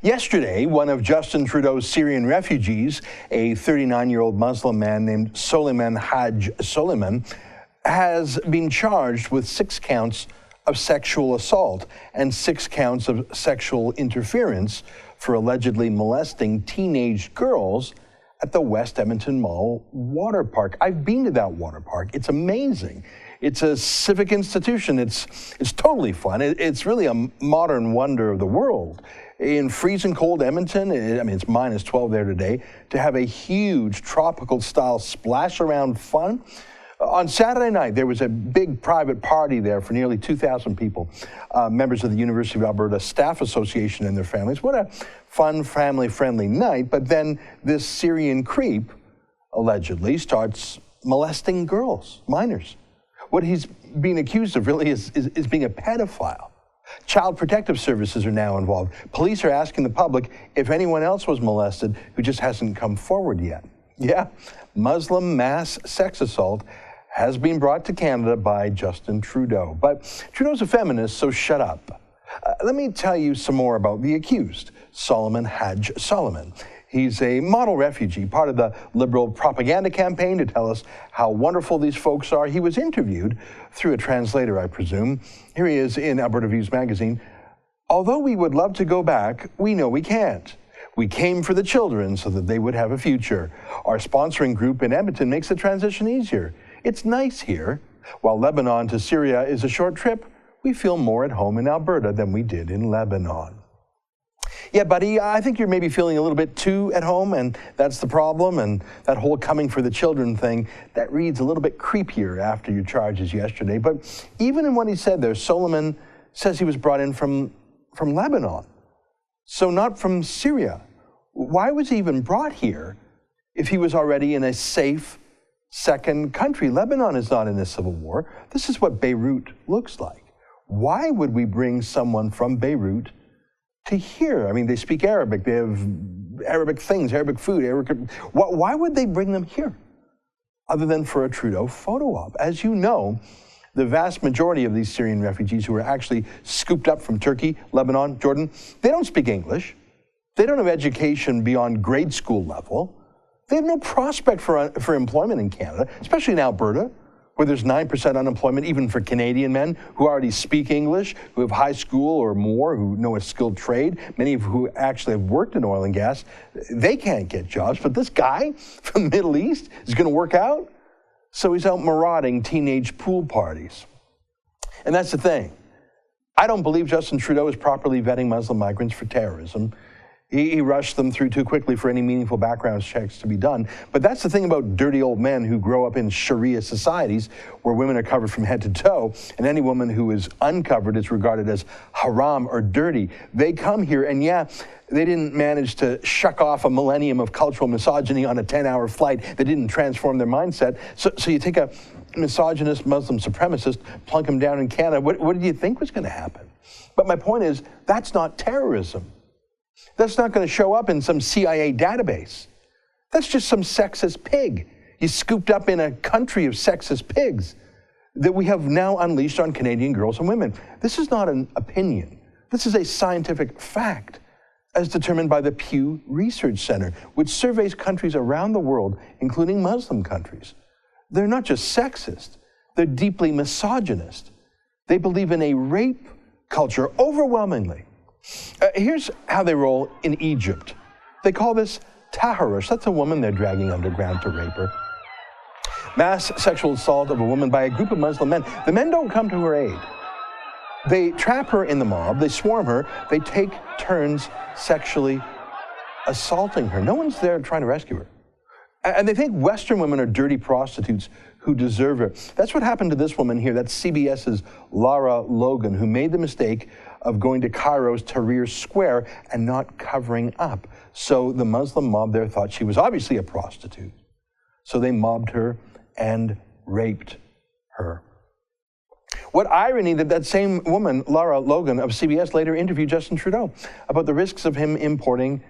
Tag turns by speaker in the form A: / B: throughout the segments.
A: Yesterday, one of Justin Trudeau's Syrian refugees, a 39-year-old Muslim man named Soliman Haj Soliman, has been charged with 6 counts of sexual assault and 6 counts of sexual interference for allegedly molesting teenage girls at the West Edmonton Mall water park. I've been to that water park. It's amazing. It's a civic institution. It's totally fun. It's really a modern wonder of the world. In freezing cold Edmonton, it's minus 12 there today, to have a huge tropical style splash around fun. On Saturday night, there was a big private party there for nearly 2,000 people, members of the University of Alberta Staff Association and their families. What a fun, family-friendly night. But then this Syrian creep allegedly starts molesting girls, minors. What he's being accused of really is being a pedophile. Child Protective Services are now involved. Police are asking the public if anyone else was molested who just hasn't come forward yet. Yeah, Muslim mass sex assault has been brought to Canada by Justin Trudeau. But Trudeau's a feminist, so shut up. Let me tell you some more about the accused, Soliman Haj Soliman. He's a model refugee, part of the Liberal propaganda campaign to tell us how wonderful these folks are. He was interviewed through a translator, I presume. Here he is in Alberta Views magazine. Although we would love to go back, we know we can't. We came for the children so that they would have a future. Our sponsoring group in Edmonton makes the transition easier. It's nice here. While Lebanon to Syria is a short trip, we feel more at home in Alberta than we did in Lebanon. Yeah, buddy, I think you're maybe feeling a little bit too at home, and that's the problem. And that whole coming for the children thing, that reads a little bit creepier after your charges yesterday. But even in what he said there, Soliman says he was brought in from Lebanon. So not from Syria. Why was he even brought here if he was already in a safe second country? Lebanon is not in a civil war. This is what Beirut looks like. Why would we bring someone from Beirut to here? I mean, they speak Arabic. They have Arabic things, Arabic food. Why would they bring them here other than for a Trudeau photo op? As you know, the vast majority of these Syrian refugees who are actually scooped up from Turkey, Lebanon, Jordan, they don't speak English. They don't have education beyond grade school level. They have no prospect for employment in Canada, especially in Alberta, where there's 9% unemployment, even for Canadian men who already speak English, who have high school or more, who know a skilled trade, many of who actually have worked in oil and gas. They can't get jobs, but this guy from the Middle East is going to work out? So he's out marauding teenage pool parties. And that's the thing. I don't believe Justin Trudeau is properly vetting Muslim migrants for terrorism. He rushed them through too quickly for any meaningful background checks to be done. But that's the thing about dirty old men who grow up in Sharia societies where women are covered from head to toe, and any woman who is uncovered is regarded as haram or dirty. They come here, and yeah, they didn't manage to shuck off a millennium of cultural misogyny on a 10-hour flight. They didn't transform their mindset. So you take a misogynist Muslim supremacist, plunk him down in Canada. What did you think was going to happen? But my point is, that's not terrorism. That's not going to show up in some CIA database. That's just some sexist pig. He's scooped up in a country of sexist pigs that we have now unleashed on Canadian girls and women. This is not an opinion. This is a scientific fact, as determined by the Pew Research Center, which surveys countries around the world, including Muslim countries. They're not just sexist. They're deeply misogynist. They believe in a rape culture overwhelmingly. Here's how they roll in Egypt. They call this taharush. That's a woman they're dragging underground to rape her. Mass sexual assault of a woman by a group of Muslim men. The men don't come to her aid. They trap her in the mob. They swarm her. They take turns sexually assaulting her. No one's there trying to rescue her. And they think Western women are dirty prostitutes who deserve her. That's what happened to this woman here. That's CBS's Lara Logan, who made the mistake of going to Cairo's Tahrir Square and not covering up. So the Muslim mob there thought she was obviously a prostitute. So they mobbed her and raped her. What irony that same woman, Lara Logan of CBS, later interviewed Justin Trudeau about the risks of him importing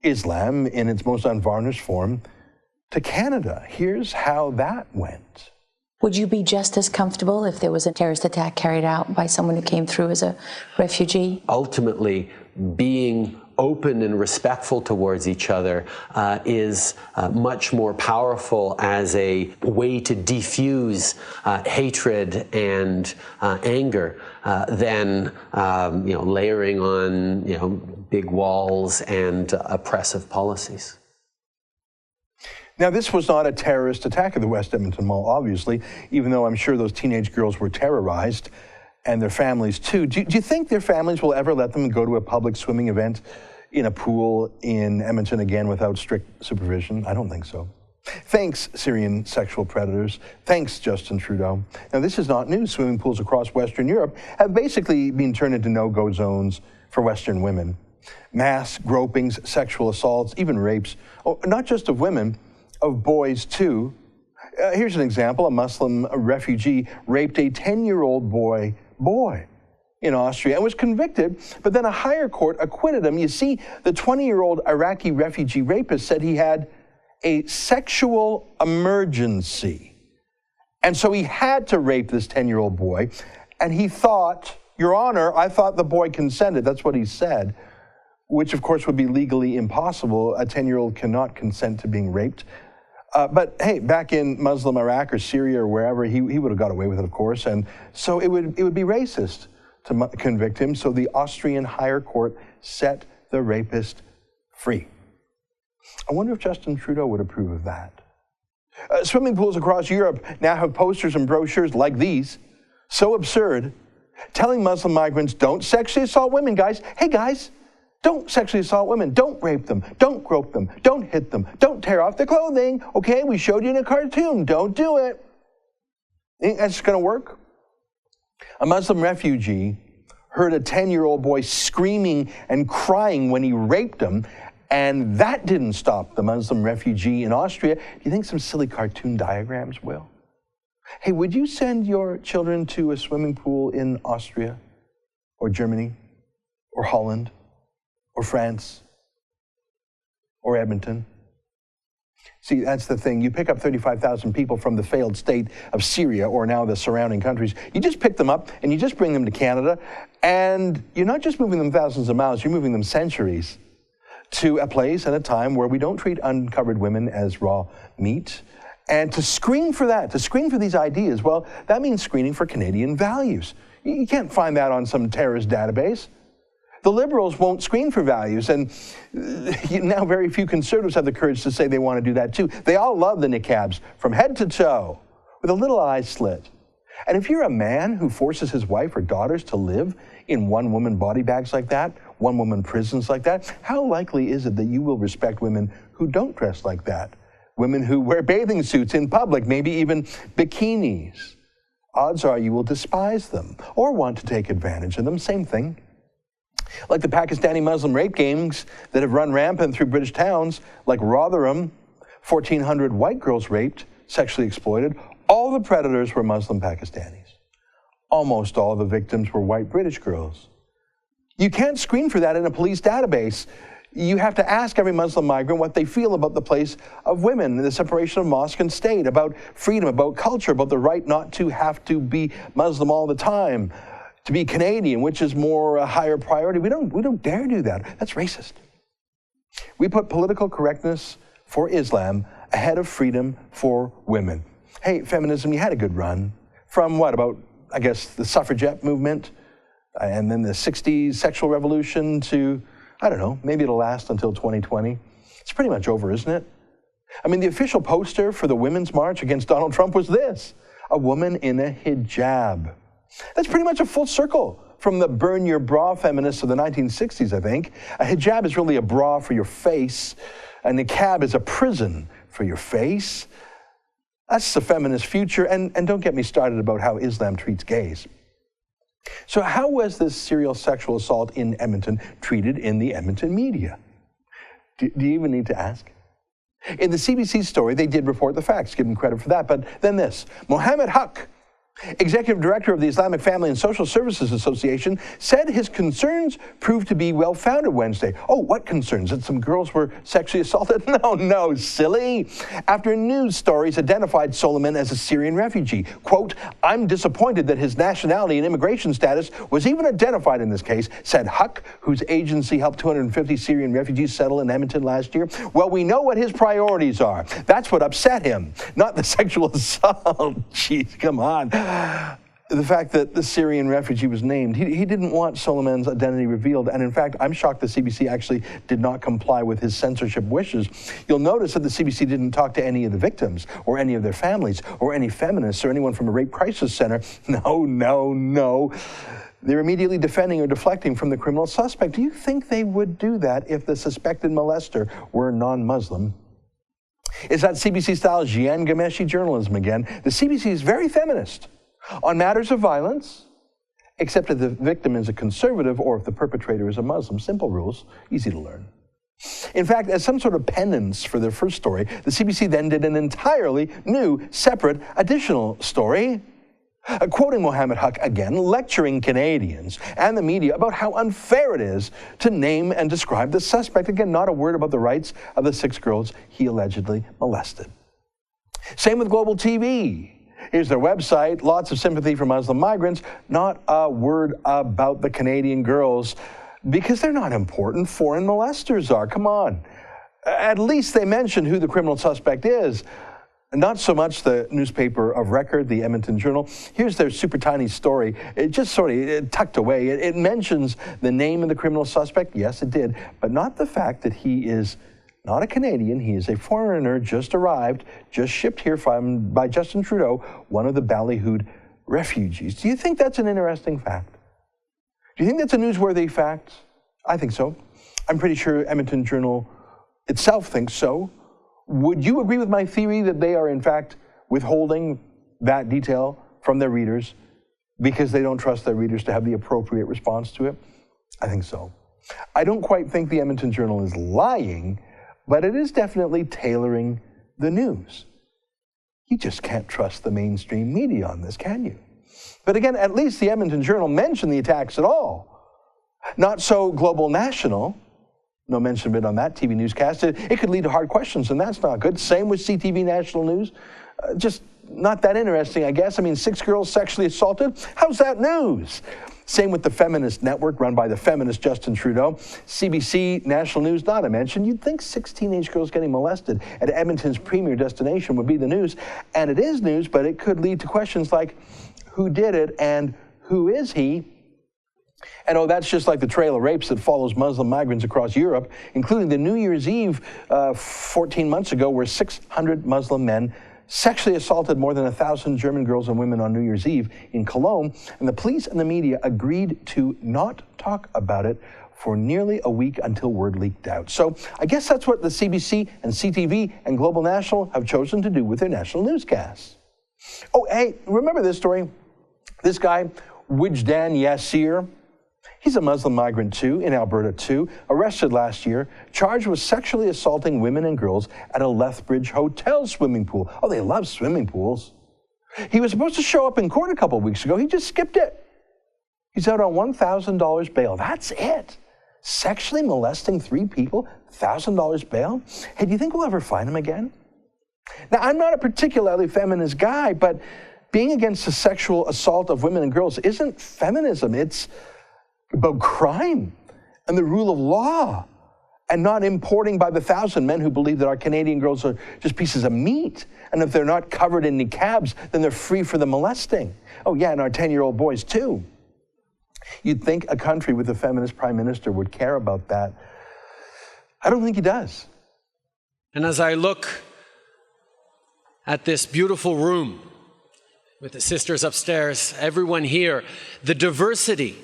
A: Islam in its most unvarnished form to Canada. Here's how that went.
B: Would you be just as comfortable if there was a terrorist attack carried out by someone who came through as a refugee?
C: Ultimately, being open and respectful towards each other is much more powerful as a way to diffuse hatred and anger than layering on big walls and oppressive policies.
A: Now, this was not a terrorist attack at the West Edmonton Mall, obviously, even though I'm sure those teenage girls were terrorized, and their families too. Do you think their families will ever let them go to a public swimming event in a pool in Edmonton again without strict supervision? I don't think so. Thanks, Syrian sexual predators. Thanks, Justin Trudeau. Now, this is not news. Swimming pools across Western Europe have basically been turned into no-go zones for Western women. Mass gropings, sexual assaults, even rapes, not just of women, of boys too. Here's an example. A Muslim refugee raped a 10-year-old boy in Austria and was convicted, but then a higher court acquitted him. You see, the 20-year-old Iraqi refugee rapist said he had a sexual emergency. And so he had to rape this 10-year-old boy. And he thought, Your Honor, I thought the boy consented. That's what he said, which of course would be legally impossible. A 10-year-old cannot consent to being raped. But hey, back in Muslim Iraq or Syria or wherever, he would have got away with it, of course. And so it would be racist to convict him. So the Austrian higher court set the rapist free. I wonder if Justin Trudeau would approve of that. Swimming pools across Europe now have posters and brochures like these, so absurd, telling Muslim migrants, don't sexually assault women, guys. Hey, guys. Don't sexually assault women. Don't rape them. Don't grope them. Don't hit them. Don't tear off their clothing. Okay, we showed you in a cartoon. Don't do it. Think that's going to work? A Muslim refugee heard a 10-year-old boy screaming and crying when he raped him, and that didn't stop the Muslim refugee in Austria. Do you think some silly cartoon diagrams will? Hey, would you send your children to a swimming pool in Austria or Germany or Holland or France, or Edmonton? See, that's the thing. You pick up 35,000 people from the failed state of Syria, or now the surrounding countries. You just pick them up, and you just bring them to Canada, and you're not just moving them thousands of miles, you're moving them centuries to a place and a time where we don't treat uncovered women as raw meat. And to screen for that, to screen for these ideas, well, that means screening for Canadian values. You can't find that on some terrorist database. The Liberals won't screen for values, and now very few Conservatives have the courage to say they want to do that too. They all love the niqabs from head to toe, with a little eye slit. And if you're a man who forces his wife or daughters to live in one-woman body bags like that, one-woman prisons like that, how likely is it that you will respect women who don't dress like that? Women who wear bathing suits in public, maybe even bikinis. Odds are you will despise them or want to take advantage of them. Same thing. Like the Pakistani Muslim rape gangs that have run rampant through British towns like Rotherham, 1,400 white girls raped, sexually exploited. All the predators were Muslim Pakistanis. Almost all of the victims were white British girls. You can't screen for that in a police database. You have to ask every Muslim migrant what they feel about the place of women, the separation of mosque and state, about freedom, about culture, about the right not to have to be Muslim all the time, to be Canadian, which is more a higher priority. We don't dare do that. That's racist. We put political correctness for Islam ahead of freedom for women. Hey, feminism, you had a good run. From what, about, I guess, the suffragette movement, and then the 60s sexual revolution to, I don't know, maybe it'll last until 2020. It's pretty much over, isn't it? I mean, the official poster for the Women's March against Donald Trump was this: a woman in a hijab. That's pretty much a full circle from the burn your bra feminists of the 1960s, I think. A hijab is really a bra for your face. A niqab is a prison for your face. That's the feminist future. And don't get me started about how Islam treats gays. So how was this serial sexual assault in Edmonton treated in the Edmonton media? Do you even need to ask? In the CBC story, they did report the facts, give them credit for that. But then this: Mohammed Haq, Executive Director of the Islamic Family and Social Services Association said his concerns proved to be well-founded Wednesday. Oh, what concerns? That some girls were sexually assaulted? No, silly. After news stories identified Soliman as a Syrian refugee. Quote, "I'm disappointed that his nationality and immigration status was even identified in this case," said Huck, whose agency helped 250 Syrian refugees settle in Edmonton last year. Well, we know what his priorities are. That's what upset him, not the sexual assault. Jeez, come on. The fact that the Syrian refugee was named, he didn't want Soliman's identity revealed. And in fact, I'm shocked the CBC actually did not comply with his censorship wishes. You'll notice that the CBC didn't talk to any of the victims or any of their families or any feminists or anyone from a rape crisis center. No. They're immediately defending or deflecting from the criminal suspect. Do you think they would do that if the suspected molester were non-Muslim? Is that CBC-style Jian Ghomeshi journalism again? The CBC is very feminist on matters of violence, except if the victim is a conservative or if the perpetrator is a Muslim. Simple rules, easy to learn. In fact, as some sort of penance for their first story, the CBC then did an entirely new, separate, additional story, quoting Mohammed Huck again, lecturing Canadians and the media about how unfair it is to name and describe the suspect. Again, not a word about the rights of the 6 girls he allegedly molested. Same with Global TV. Here's their website, lots of sympathy for Muslim migrants, not a word about the Canadian girls, because they're not important. Foreign molesters are, come on. At least they mention who the criminal suspect is. Not so much the newspaper of record, the Edmonton Journal. Here's their super tiny story. It just sort of tucked away. It mentions the name of the criminal suspect. Yes, it did. But not the fact that he is not a Canadian. He is a foreigner, just arrived, just shipped here by Justin Trudeau, one of the ballyhooed refugees. Do you think that's an interesting fact? Do you think that's a newsworthy fact? I think so. I'm pretty sure Edmonton Journal itself thinks so. Would you agree with my theory that they are, in fact, withholding that detail from their readers because they don't trust their readers to have the appropriate response to it? I think so. I don't quite think the Edmonton Journal is lying, but it is definitely tailoring the news. You just can't trust the mainstream media on this, can you? But again, at least the Edmonton Journal mentioned the attacks at all. Not so Global National. No mention of it on that TV newscast. It could lead to hard questions, and that's not good. Same with CTV National News. Just not that interesting, I guess. I mean, 6 girls sexually assaulted? How's that news? Same with the Feminist Network, run by the feminist Justin Trudeau. CBC National News, not a mention. You'd think 6 teenage girls getting molested at Edmonton's premier destination would be the news. And it is news, but it could lead to questions like, who did it and who is he? And that's just like the trail of rapes that follows Muslim migrants across Europe, including the New Year's Eve 14 months ago, where 600 Muslim men sexually assaulted more than 1,000 German girls and women on New Year's Eve in Cologne. And the police and the media agreed to not talk about it for nearly a week until word leaked out. So I guess that's what the CBC and CTV and Global National have chosen to do with their national newscasts. Oh, hey, remember this story? This guy, Wijdan Yassir, he's a Muslim migrant too, in Alberta too, arrested last year, charged with sexually assaulting women and girls at a Lethbridge Hotel swimming pool. Oh, they love swimming pools. He was supposed to show up in court a couple of weeks ago. He just skipped it. He's out on $1,000 bail. That's it. Sexually molesting 3 people, $1,000 bail? Hey, do you think we'll ever find him again? Now, I'm not a particularly feminist guy, but being against the sexual assault of women and girls isn't feminism. It's about crime and the rule of law, and not importing by the 1,000 men who believe that our Canadian girls are just pieces of meat. And if they're not covered in niqabs, then they're free for the molesting. Oh yeah, and our 10-year-old boys too. You'd think a country with a feminist prime minister would care about that. I don't think he does.
D: And as I look at this beautiful room with the sisters upstairs, everyone here, the diversity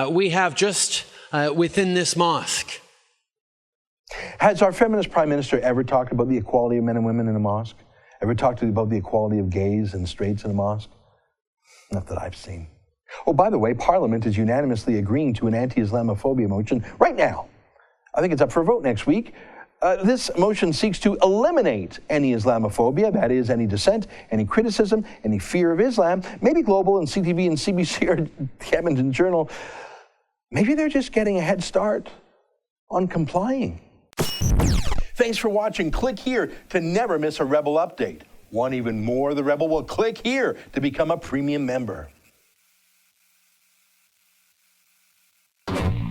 D: we have just within this mosque.
A: Has our feminist prime minister ever talked about the equality of men and women in a mosque? Ever talked about the equality of gays and straights in a mosque? Not that I've seen. Oh, by the way, Parliament is unanimously agreeing to an anti-Islamophobia motion right now. I think it's up for a vote next week. This motion seeks to eliminate any Islamophobia, that is, any dissent, any criticism, any fear of Islam. Maybe Global and CTV and CBC or the Edmonton Journal, maybe they're just getting a head start on complying. Thanks for watching. Click here to never miss a Rebel update. Want even more of the Rebel? Well, click here to become a premium member.